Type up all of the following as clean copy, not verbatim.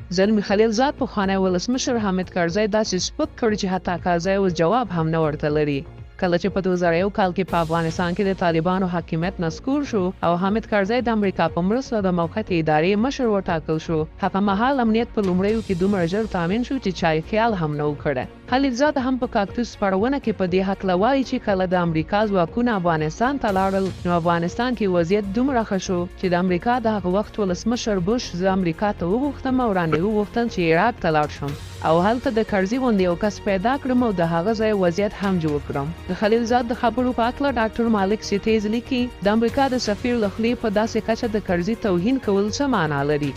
زلمی خلیلزاد پخوانی ولسمشر حامد کرزی داسې سپک کړ چې حتی کرزی اوس جواب هم نه ورته لري. کله چې په 2001 کال کې په افغانستان کې د طالبانو حاکمیت نسکور شو او حامد کرزی د امریکا په مرسته د موقتې ادارې مشر وټاکل شو، هغه مهال امنیت په لومړیو کې دومره ژر تامین شو چې چا یې خیال هم نه و کړی. خلیلزاد هم په کاکتوس خپرونه کې په دې هکله وایي چې کله د امریکا ځواکونه افغانستان ته لاړل، نو افغانستان کې وضعیت دومره ښه شو چې د امریکا د هغه وخت ولسمشر بوش زه امریکا ته وغوښتم او وړاندې وغوښتل چې عراق ته لاړ شم او هلته د کرزي غوندې یو کس پیدا کړم او د هغه ځای وضعیت هم جوړ کړم. د خلیلزاد د خبرو په هکله ډاکټر مالک سیتیز لیکي د امریکا د سفیر له خولې په داسې کچه د کرزي توهین کول څه معنا لري.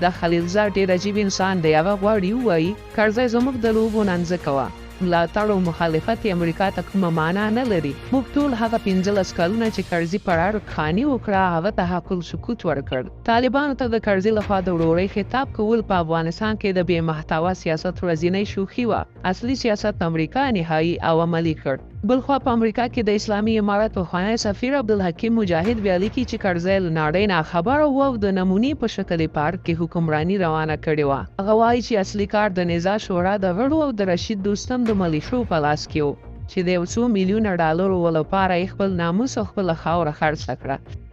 د خلیلزاد ډېر عجیب انسان دی. هغه غواړي ووایي کرزی زموږ د لوبو ننځه کوه. ملاتړ او مخالفت امریکا ته کومه معنا نه لري. موږ ټول هغه 15 کلونه چې کرزي پر اړه خاني وکړه هغه ته حق السکوت ورکړ. طالبانو ته د کرزي لخوا د ورورۍ خطاب کول په افغانستان کې د بې محتوا سیاست ورځنۍ شوخي وه. اصلي سیاست امریکا نهایي او عملي کړ. بلخوا په امریکا کې د اسلامي امارت پخوانی سفیر عبدالحکیم مجاهد بیا لیکي چې کرزی له نړۍ نه خبره و او د نمونې په شکل په ارګ کې حکمراني روانه کړې وه. هغه وایي چې اصلي کار د نظام شورا د غړو او د رشید دوستم د ملیشو په لاس کې و چې د 100 میلیونه ډالرو لپاره یې خپل ناموس او خپله خاوره خرڅه کړه.